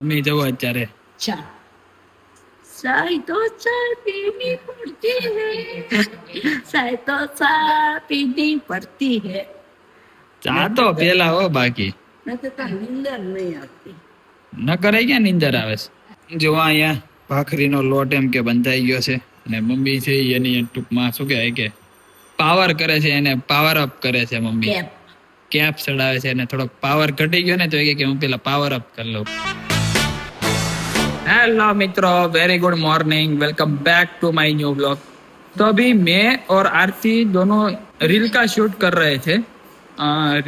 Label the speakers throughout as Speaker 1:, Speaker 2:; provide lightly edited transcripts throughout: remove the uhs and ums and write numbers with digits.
Speaker 1: મેં જવું અત્યારે
Speaker 2: ચા સાય તો ચા પીની પડતી હે સાય તો ચા પીની પડતી હે
Speaker 1: ચા તો પેલા હો બાકી
Speaker 2: નથી તો નીંદર નહીં આવતી
Speaker 1: ન કરાય ક્યાં નીંદર આવે છે જો અહીંયા ભાખરીનો લોટ એમ કે બંધાઈ ગયો છે અને મમ્મી છે ઈ એની ટૂંકમાં શું કહેવાય કે પાવર કરે છે એને પાવર અપ કરે છે મમ્મી
Speaker 2: કેપ
Speaker 1: કેપ ચડાવે છે અને થોડોક પાવર ઘટી ગયો ને તો એ કે હું પેલા પાવર અપ કરી લઉં हेलो मित्रों very good morning welcome back to my new blog. तो अभी मैं और आरती दोनों रील का शूट कर रहे थे।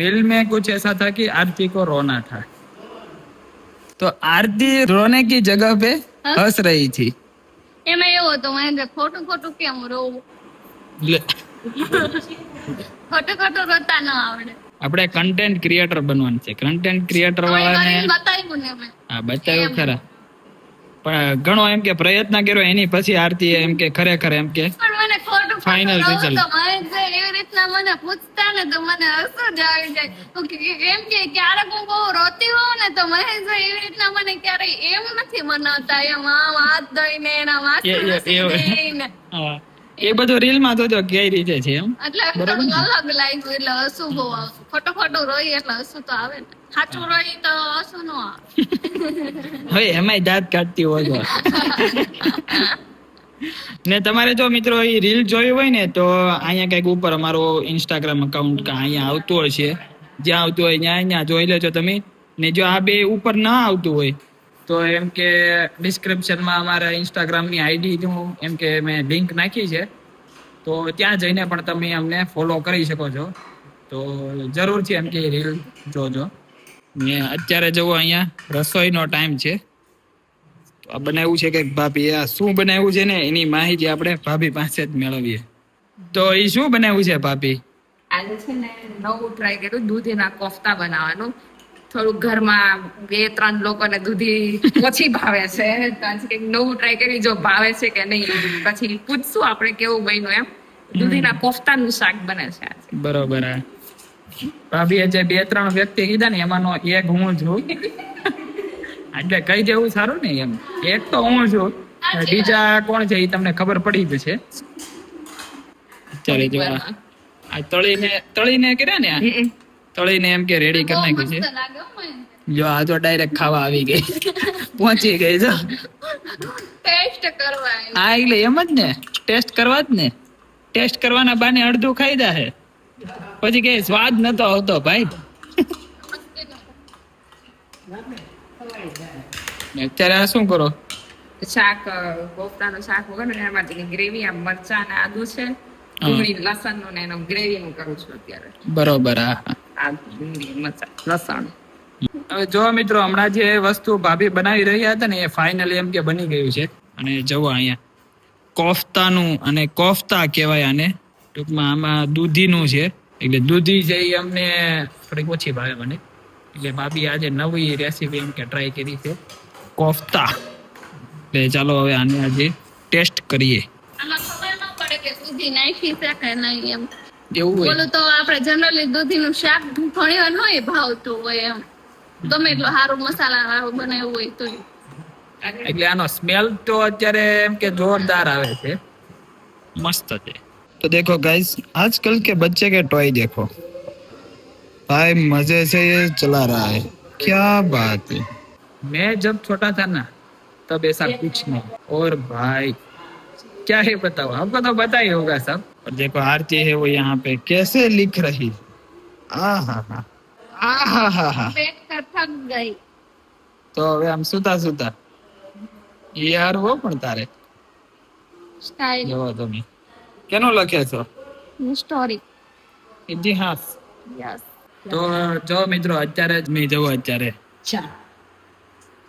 Speaker 1: रील में कुछ ऐसा था कि आरती को रोना था, तो आरती रोने की जगह पे हंस रही थी।
Speaker 3: એમાં એવું હતું મને ખોટું ખોટું કેમ રોવું ખોટું ખોટું રોતા ન આવડે
Speaker 1: આપણે કન્ટેન્ટ ક્રિએટર બનવાનું છે। કન્ટેન્ટ ક્રિએટર વાળાને
Speaker 3: બતાવ્યું ને મેં
Speaker 1: હા બતાવ્યું ખરા, પણ ઘણો એમ કે પ્રયત્ન કર્યો એની પછી આરતી એમ કે ખરેખર એમ કે
Speaker 3: પણ મને ખોટું
Speaker 1: Final
Speaker 3: ખોટું
Speaker 1: result.
Speaker 3: રોવું તો મને એવી રીતના મને પૂછતા ને તો મને હસવું જ આવી જાય હું કેમ કે ક્યારેક હું બહુ રોતી હોઉં ને તો મહેશભાઈ એવી રીતના મને ક્યારેય એમ નથી મનાવતા એમ આમ હાથ ધોઈને એના માથું દઈને
Speaker 1: હા, એ બધું રીલ માં તો કઈ રીતે છે એમ
Speaker 3: એટલે થોડું અલગ લાગ્યું એટલે હસવું બહુ આવતું ખોટું ખોટું રોઈ એટલે હસવું તો આવે ને સાચું રોઈ તો હસવું ન આવે
Speaker 1: હવે એમાંય દાંત કાઢતી હોય ને તમારે જો મિત્રો એ રીલ જોઈ હોય ને તો અહીંયા કઈક ઉપર અમારો ઇન્સ્ટાગ્રામ અકાઉન્ટ અહીંયા આવતું હોય છે, જ્યાં આવતું હોય ત્યાં જોઈ લેજો તમે। ને જો આ બે ઉપર ના આવતું હોય તો એમ કે ડિસ્ક્રિપ્શનમાં અમારા ઇન્સ્ટાગ્રામની આઈડી નું એમ કે મેં લિંક નાખી છે, તો ત્યાં જઈને પણ તમે અમને ફોલો કરી શકો છો। તો જરૂરથી એમ કે રીલ જોજો। ને અત્યારે જવો અહીંયા રસોઈનો ટાઈમ છે, તો આ બનાવ્યું છે કે ભાભી આ શું બનાવ્યું છે ને એની માહિતી આપણે ભાભી પાસે જ મેળવીએ। તો એ શું બનાવ્યું છે ભાભી?
Speaker 2: આજે છે ને નવું ટ્રાય કર્યું દૂધીના કોફતા બનાવવાનું। થોડુંક ઘરમાં 2-3 લોકોને દૂધી ઓછી ભાવે છે તો આજે કંઈક નવું ટ્રાય કરી જો ભાવે છે કે નહીં પછી પૂછશું આપણે કેવું બન્યું એમ। દૂધીના કોફતાનું શાક બને છે આજે।
Speaker 1: બરોબર। આ ભાભીએ જે 2-3 વ્યક્તિ કીધા ને એમાંનો એક હું છું, એટલે કહી દેવું સારું ને એમ, એક તો હું છું, બીજા કોણ છે એ તમને ખબર પડી જશે। ચાલે જો આ તળીને કર્યા ને આ તળીને એમ કે રેડી કરી નાખ્યું છે।
Speaker 3: મસ્ત લાગે હો મને
Speaker 1: જો આ તો ડાયરેક્ટ ખાવા આવી ગઈ, પહોંચી ગઈ જો।
Speaker 3: ટેસ્ટ કરવા આવ્યું.
Speaker 1: હા એટલે એમ જ ને, ટેસ્ટ કરવા જ ને, ટેસ્ટ કરવાના બાને અડધું ખાઈ દા હે, પછી કે સ્વાદ નતો આવતો ભાઈ। અત્યારે આ શું કરો?
Speaker 2: શાક કોફતાનું શાક વગર ને એમાંથી ગ્રેવી આ મરચાં ને આદુ છે ડુંગળી લસણ નું ને એનું ગ્રેવી હું કરું છું અત્યારે।
Speaker 1: બરોબર। હા
Speaker 2: આ ડુંગળી મરચાં લસણ
Speaker 1: હવે જો મિત્રો હમણાં જે વસ્તુ ભાભી બનાવી રહ્યા હતા ને એ ફાઇનલી એમ કે બની ગયું છે। અને જુઓ અહીંયા કોફતાનું, અને કોફતા કહેવાય આને, ટૂંકમાં આમાં દૂધીનું છે, એટલે દૂધી છે એ અમને થોડીક ઓછી ભાવે મને, એટલે ભાભી આજે નવી રેસીપી એમ કે ટ્રાય કરી છે કોફતા। એટલે ચાલો હવે આને આજે ટેસ્ટ કરીએ।
Speaker 3: આમાં ખબર ન પડે કે દૂધી નાખી છે કે નહીં એમ।
Speaker 1: એવું હોય
Speaker 3: બોલું તો આપણે જનરલી દૂધીનું શાક ઘણી વાર હોય ભાવતું હોય એમ, ગમે એટલું સારું મસાલા વાળું બનાવ્યું હોય તો
Speaker 1: એટલે આનો સ્મેલ તો અત્યારે એમ કે જોરદાર આવે છે, મસ્ત છે। तो देखो गाइस आजकल के बच्चे के टॉय देखो भाई, मजे से ये चला रहा है, क्या बात है। मैं जब छोटा था ना तब ऐसा कुछ नहीं, और भाई क्या है बताओ, हमको तो पता ही होगा सब। और देखो आरती है वो यहाँ पे कैसे लिख रही, आ हा
Speaker 3: પેટ થક ગઈ।
Speaker 1: તો હવે આમ સુતા સુતા યાર હો પણ તારે
Speaker 3: સ્ટાઇલ
Speaker 1: જોવો તમે કેનો લખે છો
Speaker 3: સ્ટોરી
Speaker 1: ઇતિહાસ।
Speaker 3: યસ
Speaker 1: તો જો મિત્રો અત્યારે જ મેં જવું અત્યારે
Speaker 2: ચા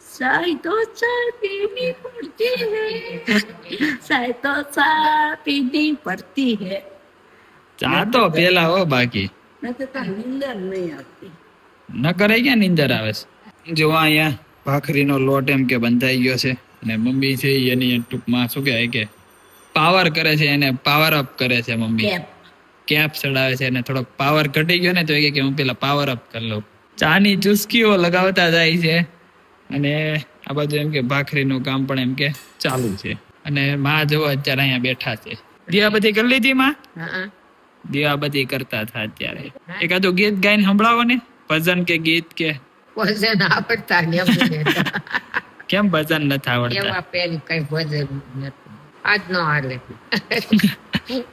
Speaker 2: સાય તો ચા પીની પડતી હે સાય તો ચા પીની પડતી હે
Speaker 1: ચા તો પેલા હો બાકી
Speaker 2: નથી તો નીંદર નહીં આવતી
Speaker 1: ન કરાય ક્યાં નીંદર આવે છે। જો અહીંયા ભાખરીનો લોટ એમ કે બંધાઈ ગયો છે, અને મમ્મી છે ઈ એની ટૂંકમાં શું કહેવાય કે પાવર કરે છે, એને પાવર અપ કરે છે મમ્મી,
Speaker 2: કેપ
Speaker 1: કેપ ચડાવે છે, અને થોડોક પાવર ઘટી ગયો ને તો એ કે હું પેલા પાવર અપ કરી લઉં। ચાની ચુસ્કીઓ લગાવતા જાય છે, અને આ બાજુ એમ કે ભાખરીનું કામ પણ એમ કે ચાલુ છે. અને માં જો અત્યારે અહીંયા બેઠા છે. દીવાબત્તી કરી લીધી માં?
Speaker 2: હા
Speaker 1: દીવાબત્તી કરતા હતા અત્યારે. એકાદું ગીત ગાઈને સંભળાવો ને, ભજન કે ગીત કે.
Speaker 2: ભજન આવડતા ને અમને તો.
Speaker 1: કેમ ભજન નથી આવડતા?
Speaker 2: એવા પેન કઈ ભજન નથી. આજ નો હાલે.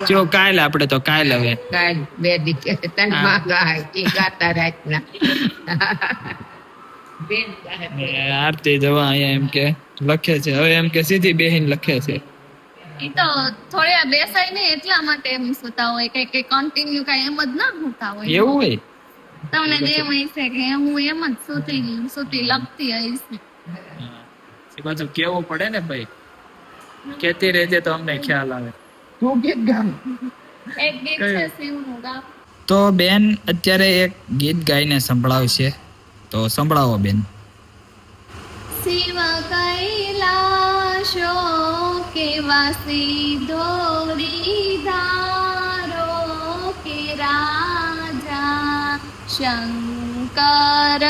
Speaker 1: જો કાલ આપણે તો કાલ હવે
Speaker 2: કાલ બે દીકે તન માં ગાય ઈ ગાતા રાતના. બેન ગાય.
Speaker 1: આરતી જવા અહીંયા એમ કે લખે છે. હવે એમ કે સીધી બેહીન લખે છે.
Speaker 3: ઈ તો થોડી બેસાય ને એટલા માટે એમ સુતા હોય, કઈ કન્ટિન્યુ કઈ એમ જ ના હોતા હોય.
Speaker 1: એવું હોય?
Speaker 3: તમને જેમ હશે કે હું એમ જ સુતી લખતી હઈશ.
Speaker 1: એ બાજુ કેવું પડે ને ભાઈ, કેતી રહેજે તો અમને ખ્યાલ આવે.
Speaker 2: તું ગીત ગામ.
Speaker 3: એક ગીત છે શિવનું ગાવ.
Speaker 1: તો બેન અત્યારે એક ગીત ગાઈને સંભળાવશે, તો સંભળાવો બેન.
Speaker 3: શિવ કૈલાશો કે વાસી ધોરી ધારો કે રાજા શંકર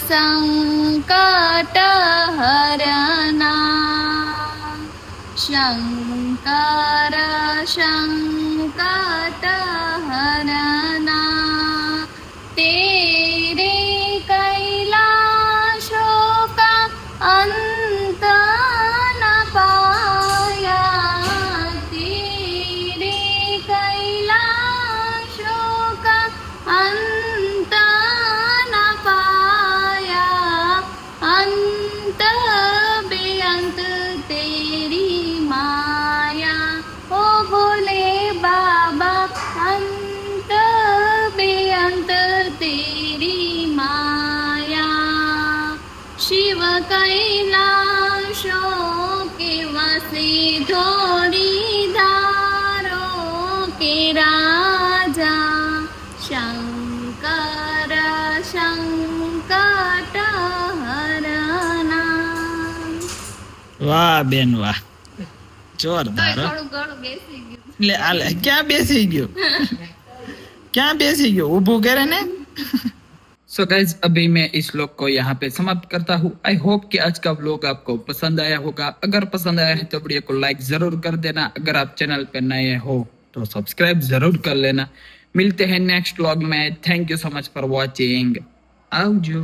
Speaker 3: સંકટ હરના શંકર સંકટ હરના તેરે कैलाशो का अंत न पाया तेरे कैलाशो का अंत न पाया अंत बेअंत तेरी माया ओ भोले बाबा अंत बेअंत तेरी माया शिव कैलाशो के वासी धोरी धारो के राजा शंकर संकट हरना.
Speaker 1: વાહ બેન વાહ, જોરદાર હો.
Speaker 3: થોડું ઘણું બેસી ગયું.
Speaker 1: લે આલે ક્યાં બેસી ગયો? क्या बेसी गयो, ऊभू करे ने. सो गाइज अभी मैं इस व्लॉग को यहाँ पे समाप्त करता हूँ. आई होप कि आज का व्लॉग आपको पसंद आया होगा. अगर पसंद आया है तो वीडियो को लाइक जरूर कर देना. अगर आप चैनल पे नए हो तो सब्सक्राइब जरूर कर लेना. मिलते हैं नेक्स्ट व्लॉग में. Thank you so much for watching. आवजो.